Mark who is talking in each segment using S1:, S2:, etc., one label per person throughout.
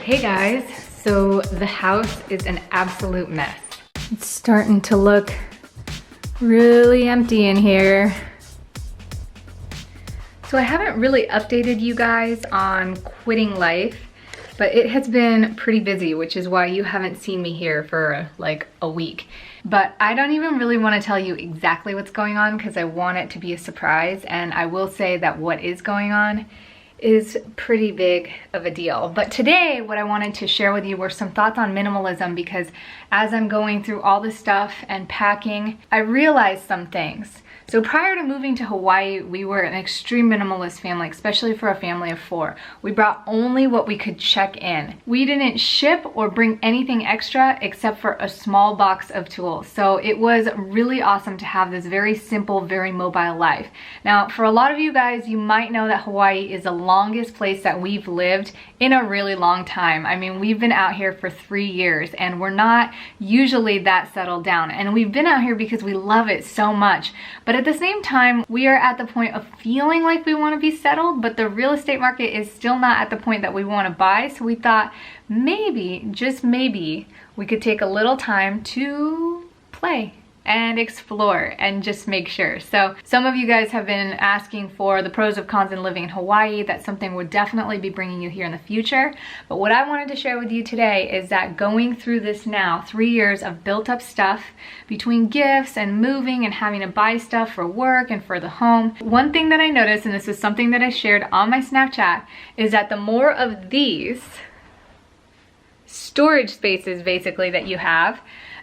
S1: Hey guys, so the house is an absolute mess. It's starting to look really empty in here. So I haven't really updated you guys on quitting life, but it has been pretty busy, which is why you haven't seen me here for like a week. But I don't even really want to tell you exactly what's going on because I want it to be a surprise, and I will say that what is going on is pretty big of a deal. But today what I wanted to share with you were some thoughts on minimalism, because as I'm going through all this stuff and packing, I realized some things. So prior to moving to Hawaii, we were an extreme minimalist family, especially for a family of 4. We brought only what we could check in. We didn't ship or bring anything extra except for a small box of tools. So it was really awesome to have this very simple, very mobile life. Now, for a lot of you guys, you might know that Hawaii is the longest place that we've lived in a really long time. I mean, we've been out here for 3 years and we're not usually that settled down. And we've been out here because we love it so much. But at the same time, we are at the point of feeling like we want to be settled, but the real estate market is still not at the point that we want to buy. So we thought maybe, just maybe, we could take a little time to play and explore and just make sure. So some of you guys have been asking for the pros and cons in living in Hawaii. That's something we'll definitely be bringing you here in the future. But what I wanted to share with you today is that going through this now, 3 years of built up stuff between gifts and moving and having to buy stuff for work and for the home, one thing that I noticed, and this is something that I shared on my Snapchat, is that the more of these storage spaces basically that you have,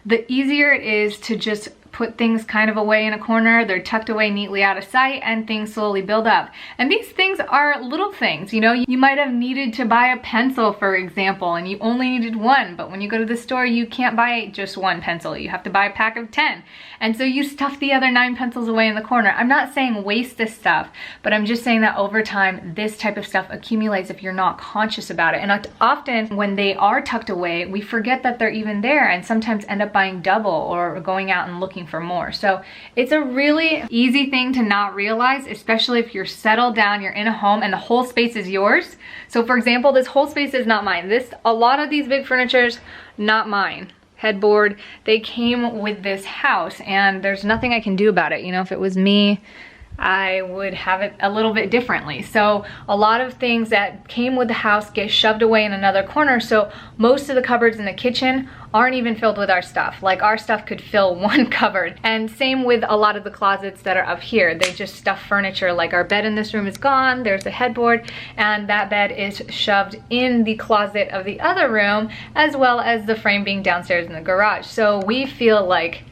S1: the easier it is to just put things kind of away in a corner. They're tucked away neatly out of sight and things slowly build up. And these things are little things, you know. You might have needed to buy a pencil, for example, and you only needed one, but when you go to the store, you can't buy just one pencil. You have to buy a pack of 10. And so you stuff the other 9 pencils away in the corner. I'm not saying waste this stuff, but I'm just saying that over time, this type of stuff accumulates if you're not conscious about it. And often when they are tucked away, we forget that they're even there and sometimes end up buying double or going out and looking for more. So it's a really easy thing to not realize, especially if you're settled down, you're in a home and the whole space is yours. So for example, this whole space is not mine. A lot of these big furnitures, not mine. Headboard, they came with this house and there's nothing I can do about it. You know, if it was me, I would have it a little bit differently. So a lot of things that came with the house get shoved away in another corner. So most of the cupboards in the kitchen aren't even filled with our stuff. Like our stuff could fill one cupboard. And same with a lot of the closets that are up here. They just stuff furniture. Like our bed in this room is gone. There's a headboard and that bed is shoved in the closet of the other room, as well as the frame being downstairs in the garage. So we feel like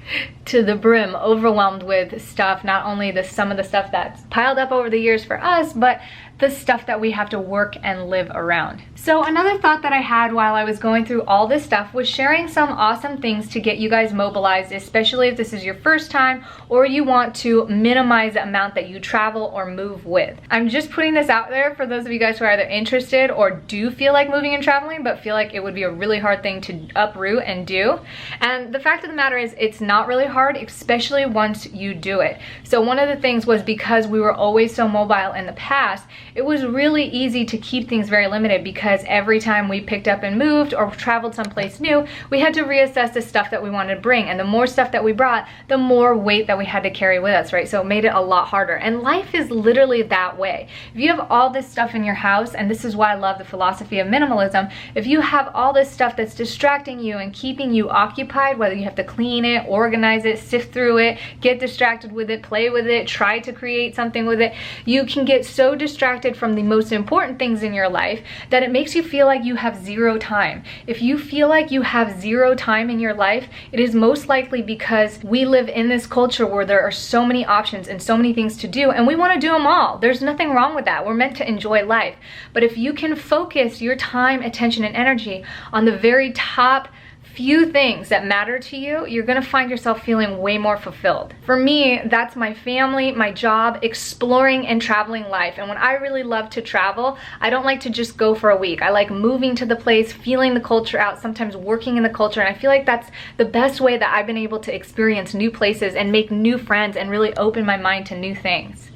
S1: to the brim overwhelmed with stuff, not only some of the stuff that's piled up over the years for us, but the stuff that we have to work and live around. So another thought that I had while I was going through all this stuff was sharing some awesome things to get you guys mobilized, especially if this is your first time or you want to minimize the amount that you travel or move with. I'm just putting this out there for those of you guys who are either interested or do feel like moving and traveling, but feel like it would be a really hard thing to uproot and do. And the fact of the matter is it's not really hard, especially once you do it. So one of the things was, because we were always so mobile in the past, it was really easy to keep things very limited, because every time we picked up and moved or traveled someplace new, we had to reassess the stuff that we wanted to bring. And the more stuff that we brought, the more weight that we had to carry with us, right? So it made it a lot harder. And life is literally that way. If you have all this stuff in your house, and this is why I love the philosophy of minimalism, if you have all this stuff that's distracting you and keeping you occupied, whether you have to clean it, organize it, sift through it, get distracted with it, play with it, try to create something with it, you can get so distracted from the most important things in your life that it makes you feel like you have zero time. If you feel like you have zero time in your life, it is most likely because we live in this culture where there are so many options and so many things to do, and we want to do them all. There's nothing wrong with that. We're meant to enjoy life. But if you can focus your time, attention, and energy on the very top few things that matter to you, you're gonna find yourself feeling way more fulfilled. For me, that's my family, my job, exploring and traveling life. And when I really love to travel, I don't like to just go for a week. I like moving to the place, feeling the culture out, sometimes working in the culture. And I feel like that's the best way that I've been able to experience new places and make new friends and really open my mind to new things.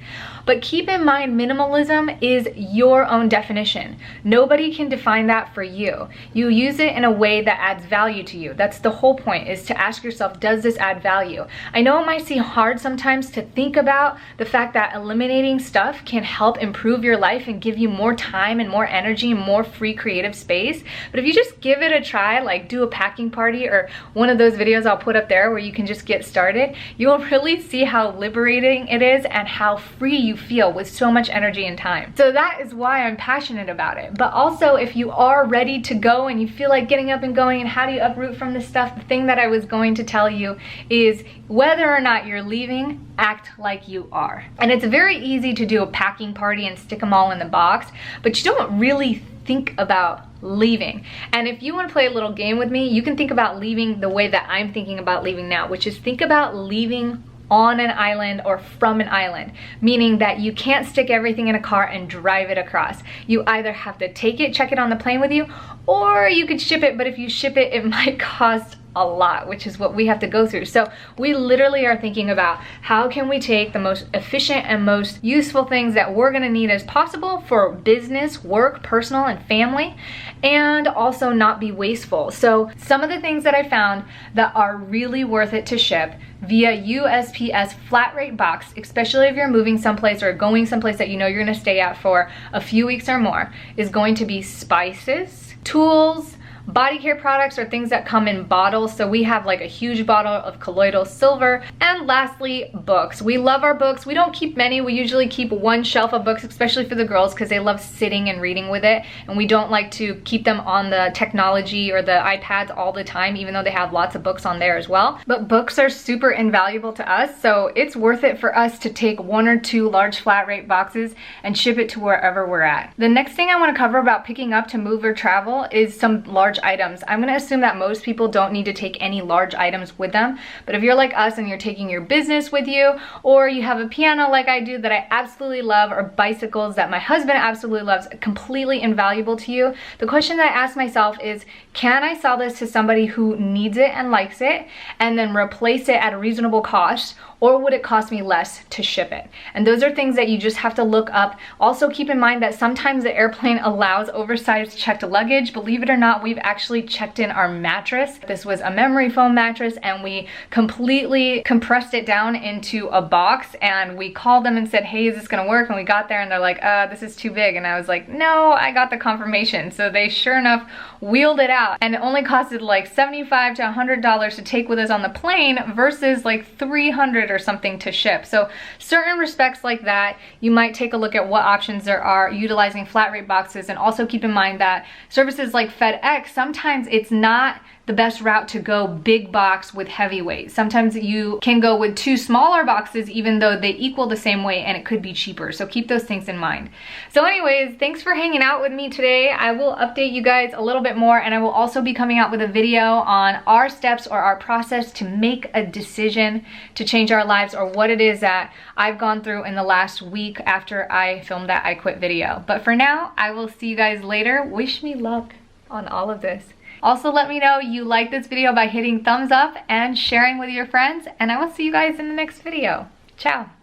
S1: But keep in mind, minimalism is your own definition. Nobody can define that for you. You use it in a way that adds value to you. That's the whole point, is to ask yourself, does this add value? I know it might seem hard sometimes to think about the fact that eliminating stuff can help improve your life and give you more time and more energy and more free creative space. But if you just give it a try, like do a packing party or one of those videos I'll put up there where you can just get started, you'll really see how liberating it is and how free you feel with so much energy and time. So that is why I'm passionate about it. But also, if you are ready to go and you feel like getting up and going and how do you uproot from this stuff, the thing that I was going to tell you is whether or not you're leaving, act like you are. And it's very easy to do a packing party and stick them all in the box, but you don't really think about leaving. And if you want to play a little game with me, you can think about leaving the way that I'm thinking about leaving now, which is think about leaving on an island or from an island, meaning that you can't stick everything in a car and drive it across. You either have to take it, check it on the plane with you, or you could ship it, but if you ship it, it might cost a lot, which is what we have to go through. So we literally are thinking about how can we take the most efficient and most useful things that we're gonna need as possible for business, work, personal, and family, and also not be wasteful. So some of the things that I found that are really worth it to ship via USPS flat rate box, especially if you're moving someplace or going someplace that you know you're gonna stay at for a few weeks or more, is going to be spices, tools, body care products, or things that come in bottles. So we have like a huge bottle of colloidal silver. And lastly, books. We love our books. We don't keep many. We usually keep one shelf of books, especially for the girls, because they love sitting and reading with it. And we don't like to keep them on the technology or the iPads all the time, even though they have lots of books on there as well. But books are super invaluable to us, so it's worth it for us to take 1 or 2 large flat rate boxes and ship it to wherever we're at. The next thing I want to cover about picking up to move or travel is some large items. I'm going to assume that most people don't need to take any large items with them, but if you're like us and you're taking your business with you, or you have a piano like I do that I absolutely love, or bicycles that my husband absolutely loves, completely invaluable to you, the question that I ask myself is, can I sell this to somebody who needs it and likes it and then replace it at a reasonable cost, or would it cost me less to ship it? And those are things that you just have to look up. Also keep in mind that sometimes the airplane allows oversized checked luggage. Believe it or not, we've actually checked in our mattress. This was a memory foam mattress, and we completely compressed it down into a box, and we called them and said, hey, is this gonna work? And we got there and they're like, this is too big. And I was like, no, I got the confirmation. So they sure enough wheeled it out, and it only costed like $75 to $100 to take with us on the plane versus like $300 or something to ship. So certain respects like that, you might take a look at what options there are utilizing flat rate boxes. And also keep in mind that services like FedEx, sometimes it's not the best route to go big box with heavyweight. Sometimes you can go with 2 smaller boxes even though they equal the same weight, and it could be cheaper. So keep those things in mind. So anyways, thanks for hanging out with me today. I will update you guys a little bit more, and I will also be coming out with a video on our steps or our process to make a decision to change our lives, or what it is that I've gone through in the last week after I filmed that I Quit video. But for now, I will see you guys later. Wish me luck on all of this. Also, let me know you like this video by hitting thumbs up and sharing with your friends, and I will see you guys in the next video. Ciao.